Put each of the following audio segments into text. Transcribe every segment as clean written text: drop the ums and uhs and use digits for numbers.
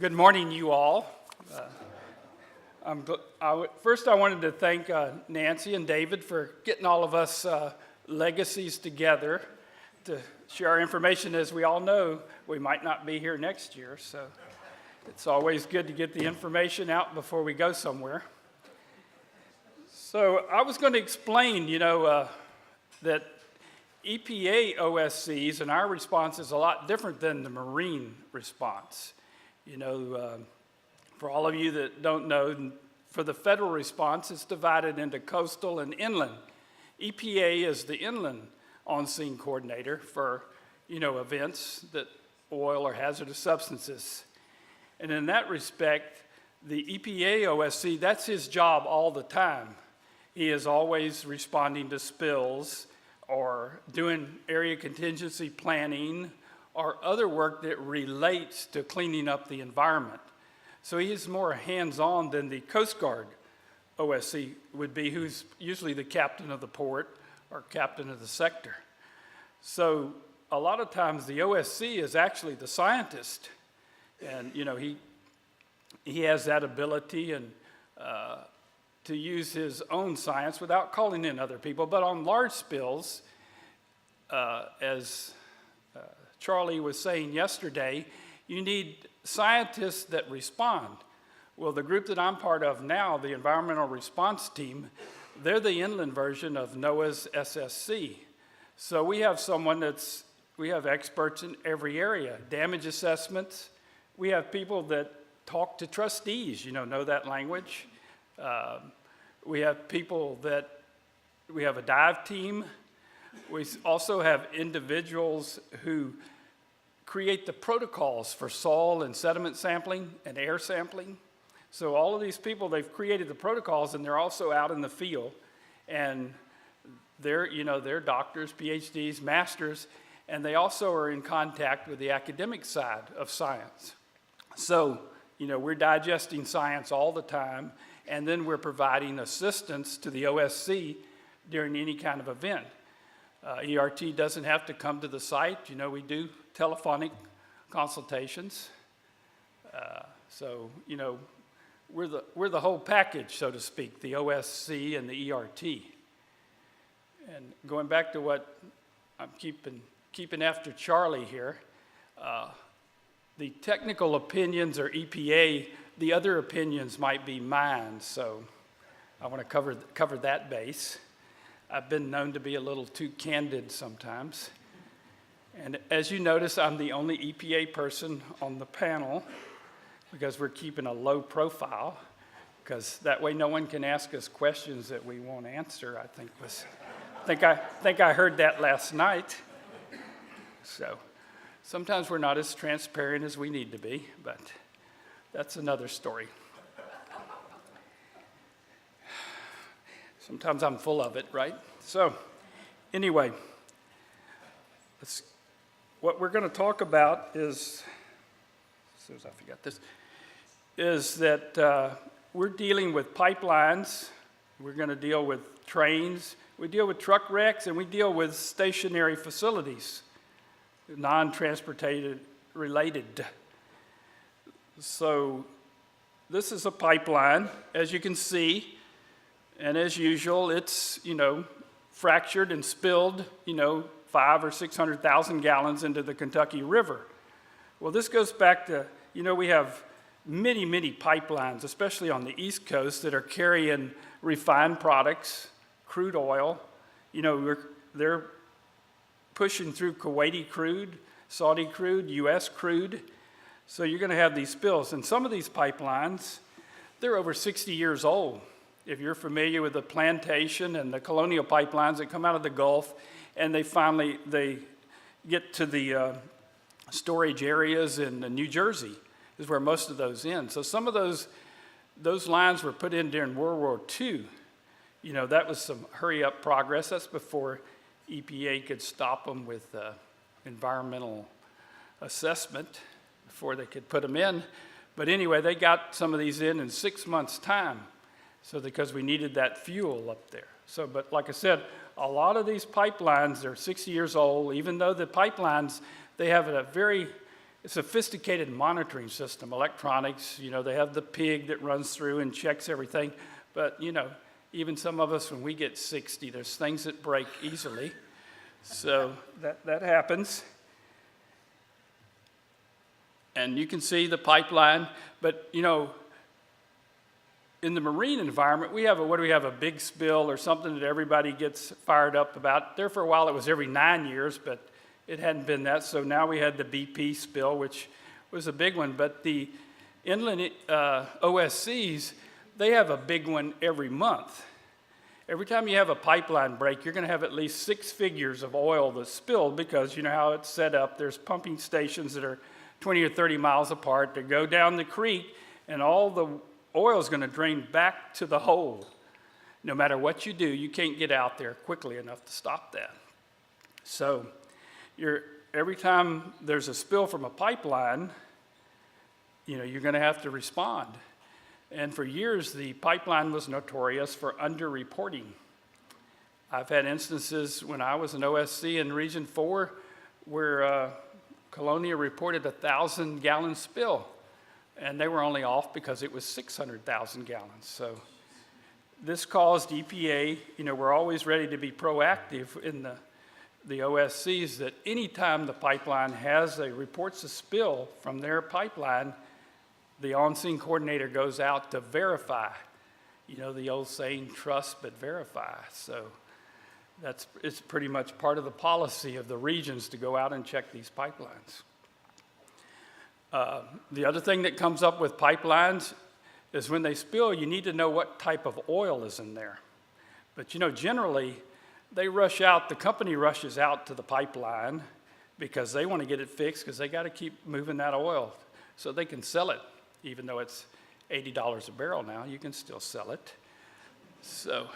Good morning, you all. First, I wanted to thank Nancy and David for getting all of us legacies together to share our information. As we all know, we might not be here next year, so it's always good to get the information out before we go somewhere. So I was going to explain, that EPA OSCs and our response is a lot different than the Marine response. For all of you that don't know, for the federal response, it's divided into coastal and inland. EPA is the inland on-scene coordinator for, events that oil or hazardous substances. And in that respect, the EPA OSC, that's his job all the time. He is always responding to spills or doing area contingency planning or other work that relates to cleaning up the environment. So he's more hands-on than the Coast Guard OSC would be, who's usually the captain of the port or captain of the sector. So a lot of times the OSC is actually the scientist. And, he has that ability and to use his own science without calling in other people. But on large spills, as Charlie was saying yesterday, you need scientists that respond. Well, the group that I'm part of now, the Environmental Response Team, they're the inland version of NOAA's SSC. So we have we have experts in every area, damage assessments. We have people that talk to trustees, know that language. We have we have a dive team. We also have individuals who create the protocols for soil and sediment sampling and air sampling. So all of these people, they've created the protocols and they're also out in the field. And they're doctors, PhDs, masters, and they also are in contact with the academic side of science. So, we're digesting science all the time, and then we're providing assistance to the OSC during any kind of event. ERT doesn't have to come to the site. We do telephonic consultations. We're the whole package, so to speak, the OSC and the ERT. And going back to what I'm keeping after Charlie here, the technical opinions are EPA. The other opinions might be mine, so I want to cover that base. I've been known to be a little too candid sometimes. And as you notice, I'm the only EPA person on the panel because we're keeping a low profile, because that way no one can ask us questions that we won't answer, I think I heard that last night. So sometimes we're not as transparent as we need to be, but that's another story. Sometimes I'm full of it, right? So anyway, what we're going to talk about is, as soon as I forgot this, is that we're dealing with pipelines, we're going to deal with trains, we deal with truck wrecks, and we deal with stationary facilities, non-transportated related. So this is a pipeline, as you can see, and as usual, it's, fractured and spilled, 500,000 or 600,000 gallons into the Kentucky River. Well, this goes back to, we have many, many pipelines, especially on the East Coast, that are carrying refined products, crude oil. They're pushing through Kuwaiti crude, Saudi crude, U.S. crude. So you're going to have these spills. And some of these pipelines, they're over 60 years old. If you're familiar with the plantation and the colonial pipelines that come out of the Gulf, and they get to the storage areas in New Jersey, is where most of those end. So some of those lines were put in during World War II. That was some hurry-up progress. That's before EPA could stop them with environmental assessment, before they could put them in. But anyway, they got some of these in 6 months' time, so because we needed that fuel up there. So, but like I said, a lot of these pipelines are 60 years old, even though the pipelines, they have a very sophisticated monitoring system, electronics. They have the pig that runs through and checks everything. But, even some of us, when we get 60, there's things that break easily. So that happens. And you can see the pipeline. But, in the marine environment, we have a big spill or something that everybody gets fired up about. There for a while, it was every 9 years, but it hadn't been that. So now we had the BP spill, which was a big one. But the inland OSCs, they have a big one every month. Every time you have a pipeline break, you're going to have at least 6 figures of oil that's spilled, because you know how it's set up. There's pumping stations that are 20 or 30 miles apart that go down the creek, and all the oil is going to drain back to the hole. No matter what you do, you can't get out there quickly enough to stop that. So every time there's a spill from a pipeline, you're going to have to respond. And for years, the pipeline was notorious for underreporting. I've had instances when I was an OSC in Region 4 where Colonia reported 1,000-gallon spill, and they were only off because it was 600,000 gallons. So this caused EPA, we're always ready to be proactive in the OSCs, that anytime the pipeline reports a spill from their pipeline, the on-scene coordinator goes out to verify. The old saying, trust but verify. So it's pretty much part of the policy of the regions to go out and check these pipelines. The other thing that comes up with pipelines is when they spill, you need to know what type of oil is in there. But generally, the company rushes out to the pipeline because they want to get it fixed, because they got to keep moving that oil so they can sell it. Even though it's $80 a barrel now, you can still sell it. So,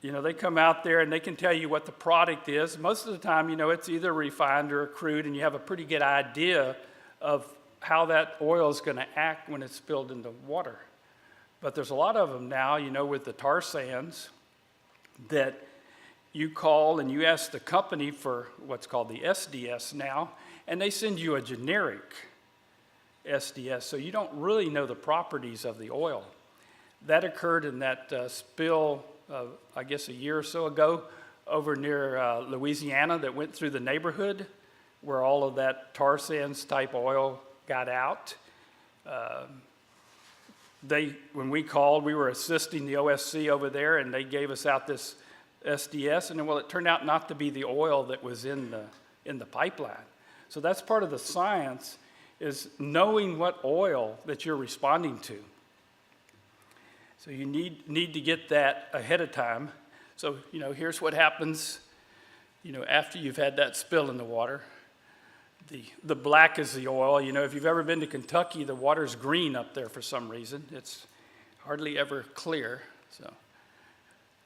they come out there and they can tell you what the product is. Most of the time, it's either refined or crude, and you have a pretty good idea of how that oil is going to act when it's spilled into water. But there's a lot of them now, with the tar sands, that you call and you ask the company for what's called the SDS now, and they send you a generic SDS, so you don't really know the properties of the oil. That occurred in that spill, I guess a year or so ago, over near Louisiana, that went through the neighborhood where all of that tar sands type oil got out. When we called, we were assisting the OSC over there, and they gave us out this SDS, and it turned out not to be the oil that was in the pipeline. So that's part of the science, is knowing what oil that you're responding to. So you need to get that ahead of time. So, here's what happens, after you've had that spill in the water. The black is the oil. If you've ever been to Kentucky, the water's green up there for some reason. It's hardly ever clear.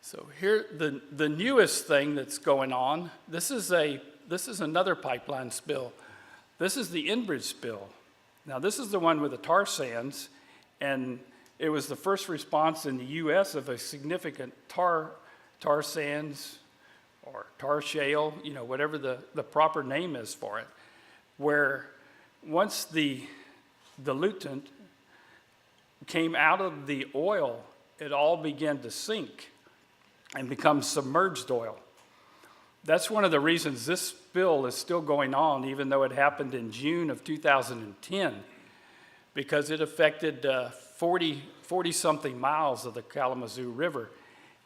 So here, the newest thing that's going on, this is another pipeline spill. This is the Enbridge spill. Now, this is the one with the tar sands, and it was the first response in the U.S. of a significant tar sands or tar shale, whatever the proper name is for it, where once the diluent came out of the oil, it all began to sink and become submerged oil. That's one of the reasons this spill is still going on, even though it happened in June of 2010, because it affected 40-something miles of the Kalamazoo River.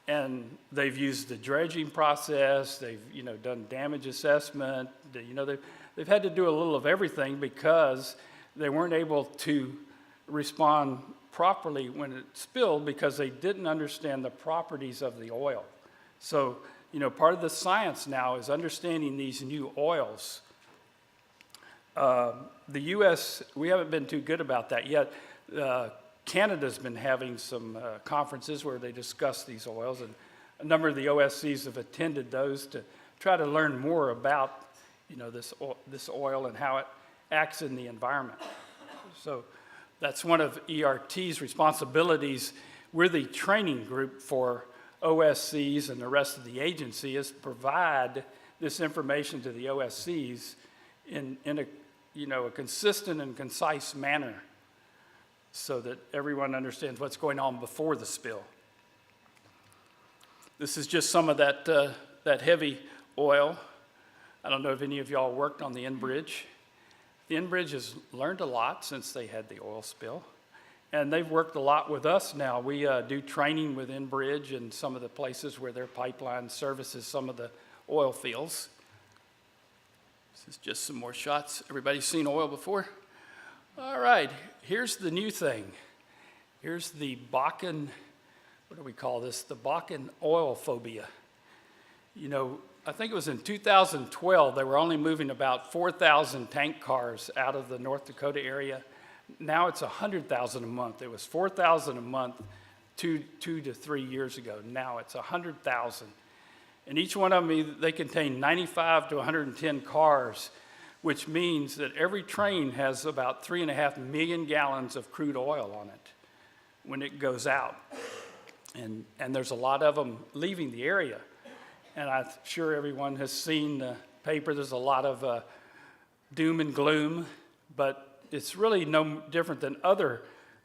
And they've used the dredging process, they've done damage assessment, they've had to do a little of everything because they weren't able to respond properly when it spilled because they didn't understand the properties of the oil. So, part of the science now is understanding these new oils. The U.S., we haven't been too good about that yet. Canada's been having some conferences where they discuss these oils, and a number of the OSCs have attended those to try to learn more about, this oil and how it acts in the environment. So that's one of ERT's responsibilities. We're the training group for OSCs and the rest of the agency, is to provide this information to the OSCs in a a consistent and concise manner so that everyone understands what's going on before the spill. This is just some of that heavy oil. I don't know if any of y'all worked on the Enbridge. The Enbridge has learned a lot since they had the oil spill, and they've worked a lot with us now. We do training with Enbridge and some of the places where their pipeline services some of the oil fields. This is just some more shots. Everybody's seen oil before? All right, here's the new thing. Here's the Bakken, what do we call this? The Bakken oil phobia. I think it was in 2012, they were only moving about 4,000 tank cars out of the North Dakota area. Now it's 100,000 a month. It was 4,000 a month 2 to 3 years ago. Now it's 100,000. And each one of them, they contain 95 to 110 cars, which means that every train has about 3.5 million gallons of crude oil on it when it goes out. And there's a lot of them leaving the area. And I'm sure everyone has seen the paper. There's a lot of doom and gloom, but it's really no different than other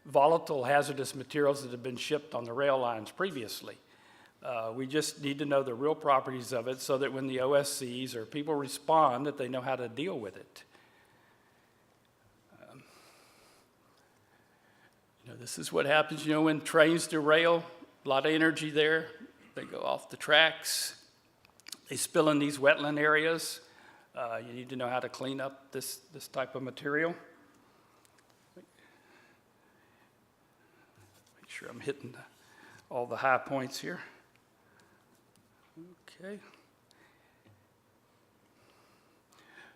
volatile hazardous materials that have been shipped on the rail lines previously. We just need to know the real properties of it so that when the OSCs or people respond, that they know how to deal with it. This is what happens, when trains derail, a lot of energy there. They go off the tracks. They spill in these wetland areas. You need to know how to clean up this type of material. Make sure I'm hitting all the high points here. Okay.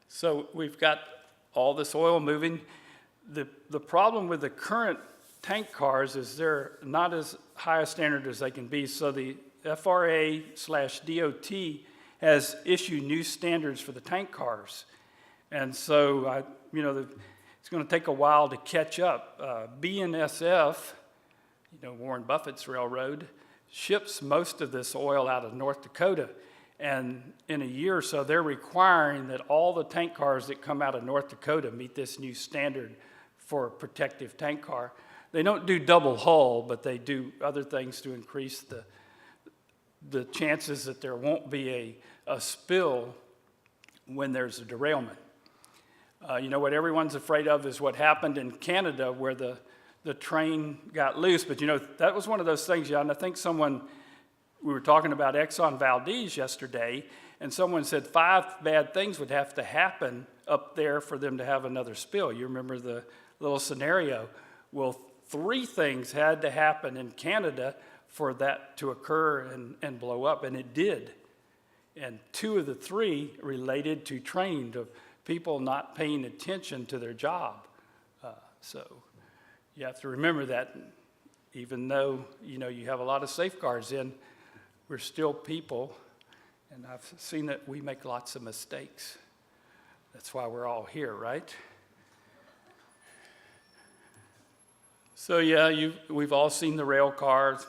So we've got all this oil moving. The problem with the current tank cars is they're not as high a standard as they can be. So the FRA/DOT has issued new standards for the tank cars. And so, it's going to take a while to catch up. BNSF, Warren Buffett's railroad, ships most of this oil out of North Dakota. And in a year or so, they're requiring that all the tank cars that come out of North Dakota meet this new standard for a protective tank car. They don't do double hull, but they do other things to increase the chances that there won't be a spill when there's a derailment. What everyone's afraid of is what happened in Canada where the train got loose. But, that was one of those things, and I think we were talking about Exxon Valdez yesterday, and someone said 5 bad things would have to happen up there for them to have another spill. You remember the little scenario? Well, 3 things had to happen in Canada for that to occur and blow up, and it did. And 2 of the 3 related to training, to people not paying attention to their job. So you have to remember that even though, you have a lot of safeguards in, we're still people, and I've seen that we make lots of mistakes. That's why we're all here, right? So we've all seen the rail cars.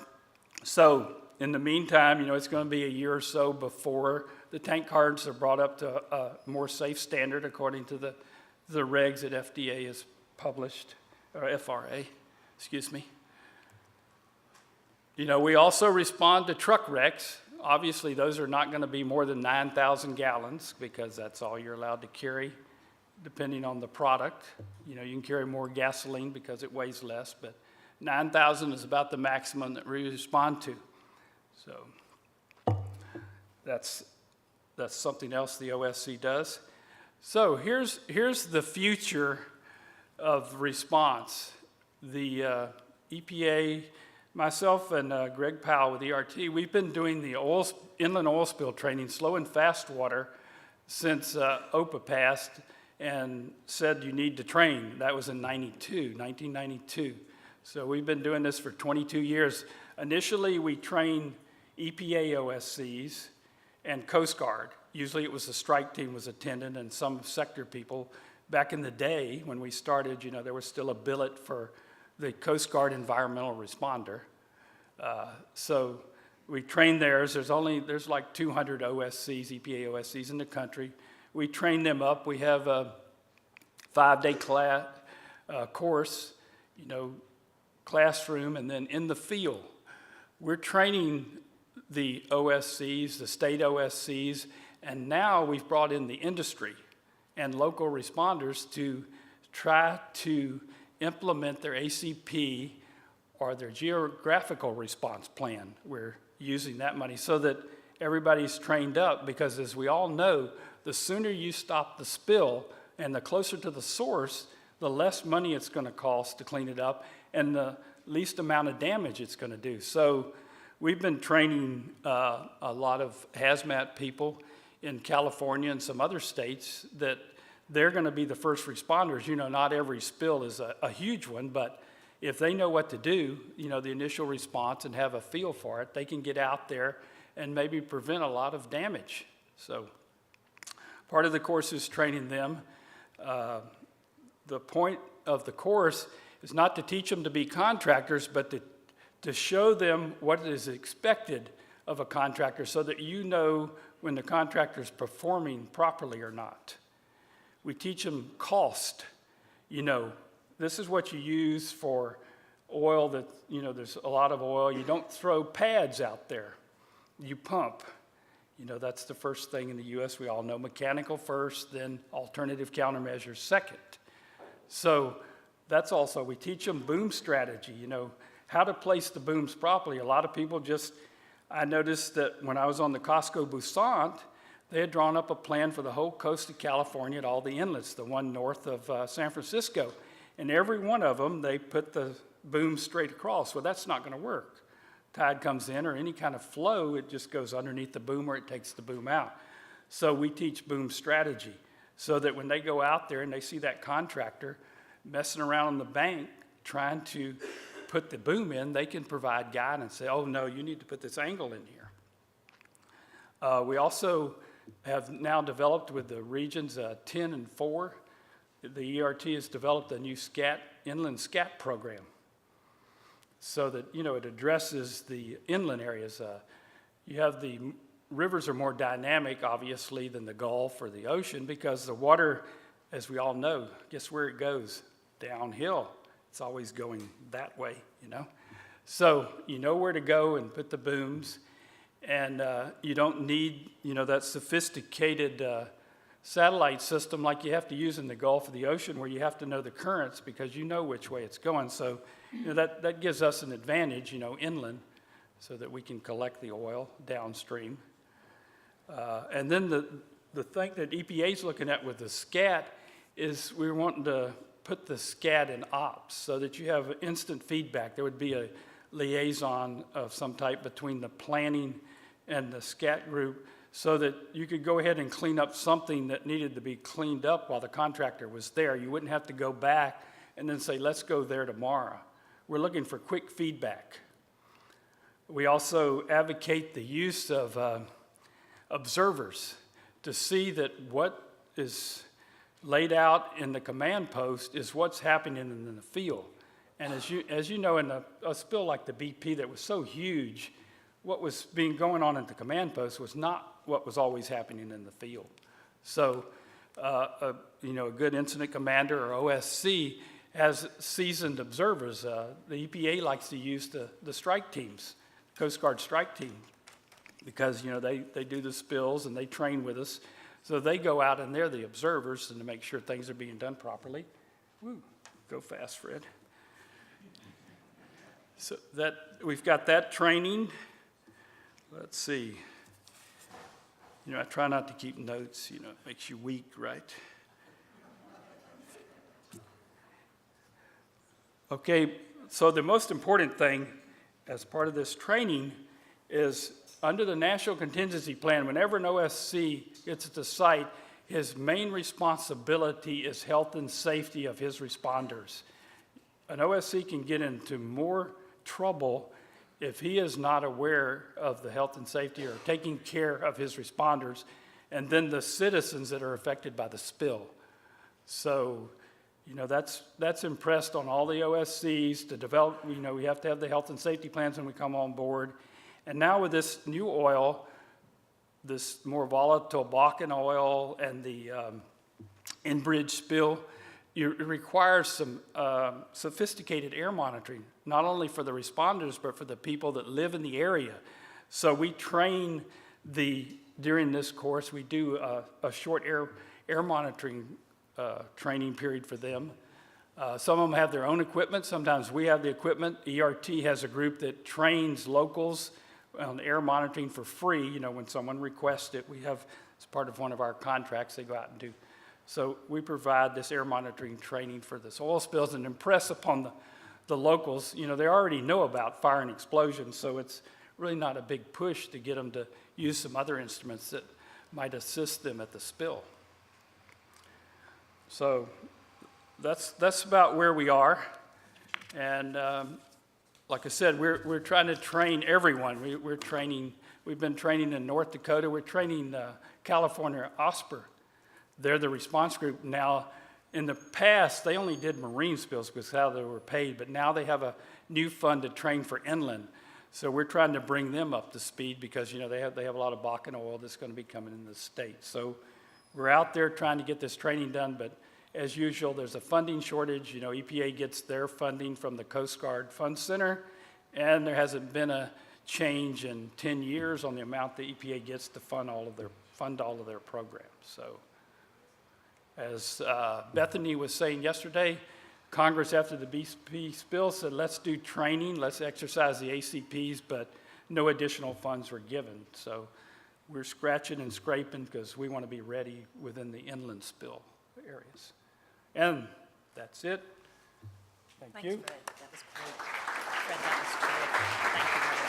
So in the meantime, it's going to be a year or so before the tank cars are brought up to a more safe standard according to the regs that FDA has published, or FRA, excuse me. We also respond to truck wrecks. Obviously, those are not going to be more than 9,000 gallons because that's all you're allowed to carry, depending on the product. You can carry more gasoline because it weighs less, but 9,000 is about the maximum that we respond to. So that's something else the OSC does. So here's the future of response. The EPA, myself and Greg Powell with ERT, we've been doing the inland oil spill training, slow and fast water, since OPA passed and said you need to train. That was in 1992. So we've been doing this for 22 years. Initially, we trained EPA OSCs and Coast Guard. Usually it was the strike team was attending and some sector people. Back in the day when we started, there was still a billet for the Coast Guard environmental responder. So we trained theirs. There's like 200 OSCs, EPA OSCs in the country. We train them up. We have 5-day course, classroom, and then in the field. We're training the OSCs, the state OSCs, and now we've brought in the industry and local responders to try to implement their ACP or their geographical response plan. We're using that money so that everybody's trained up, because as we all know, the sooner you stop the spill and the closer to the source, the less money it's going to cost to clean it up and the least amount of damage it's going to do. So we've been training a lot of hazmat people in California and some other states that they're going to be the first responders. Not every spill is a huge one, but if they know what to do, the initial response, and have a feel for it, they can get out there and maybe prevent a lot of damage. So part of the course is training them. The point of the course is not to teach them to be contractors, but to show them what is expected of a contractor so that when the contractor is performing properly or not. We teach them cost. This is what you use for oil that, there's a lot of oil. You don't throw pads out there. You pump. That's the first thing in the U.S. We all know. Mechanical first, then alternative countermeasures second. So that's also, we teach them boom strategy, how to place the booms properly. A lot of people I noticed that when I was on the Costco Bussant, they had drawn up a plan for the whole coast of California at all the inlets, the one north of San Francisco. And every one of them, they put the boom straight across. Well, that's not going to work. Tide comes in or any kind of flow, it just goes underneath the boom or it takes the boom out. So we teach boom strategy so that when they go out there and they see that contractor messing around on the bank trying to put the boom in, they can provide guidance, say, oh no, you need to put this angle in here. We also have now developed with the regions 10 and 4, the ERT has developed a new inland SCAT program so that, it addresses the inland areas. You have the rivers are more dynamic, obviously, than the Gulf or the ocean because the water, as we all know, guess where it goes? Downhill. It's always going that way, So you know where to go and put the booms, and you don't need, that sophisticated satellite system like you have to use in the Gulf or the ocean where you have to know the currents because you know which way it's going. So that gives us an advantage, inland, so that we can collect the oil downstream. And then the thing that EPA is looking at with the SCAT is we're wanting to put the SCAT in ops so that you have instant feedback. There would be a liaison of some type between the planning and the SCAT group so that you could go ahead and clean up something that needed to be cleaned up while the contractor was there. You wouldn't have to go back and then say, let's go there tomorrow. We're looking for quick feedback. We also advocate the use of observers to see that what is laid out in the command post is what's happening in the field. And as you know, in a spill like the BP that was so huge, what was going on at the command post was not what was always happening in the field. So, a good incident commander or OSC has seasoned observers. The EPA likes to use the strike teams, Coast Guard strike team, because they do the spills and they train with us. So they go out and they're the observers and to make sure things are being done properly. Woo, go fast, Fred. So we've got that training. Let's see. I try not to keep notes. It makes you weak, right? Okay, so the most important thing as part of this training is under the National Contingency Plan, whenever an OSC gets to the site, his main responsibility is health and safety of his responders. An OSC can get into more trouble if he is not aware of the health and safety or taking care of his responders and then the citizens that are affected by the spill. So, that's impressed on all the OSCs to develop. We have to have the health and safety plans when we come on board. And now with this new oil, this more volatile Bakken oil and the Enbridge spill, it requires some sophisticated air monitoring, not only for the responders, but for the people that live in the area. So we train during this course, we do a short air monitoring training period for them. Some of them have their own equipment. Sometimes we have the equipment. ERT has a group that trains locals on air monitoring for free. You know, when someone requests it, we have, as part of one of our contracts, they go out and do. So we provide this air monitoring training for this oil spills and impress upon the locals. You know, they already know about fire and explosions, so it's really not a big push to get them to use some other instruments that might assist them at the spill. So that's about where we are. And like I said, we're trying to train everyone. We've been training in North Dakota. We're training California OSPR. They're the response group now. In the past, they only did marine spills because how they were paid, but now they have a new fund to train for inland. So we're trying to bring them up to speed because, you know, they have a lot of Bakken oil that's going to be coming in the state. So we're out there trying to get this training done, but as usual, there's a funding shortage. You know, EPA gets their funding from the Coast Guard Fund Center, and there hasn't been a change in 10 years on the amount the EPA gets to fund all of their programs. So as Bethany was saying yesterday, Congress, after the BP spill, said, let's do training, let's exercise the ACPs, but no additional funds were given. So we're scratching and scraping because we want to be ready within the inland spill areas. And that's it. Thank you. Thanks, Fred. That was great. Fred, that was great. Thank you very much.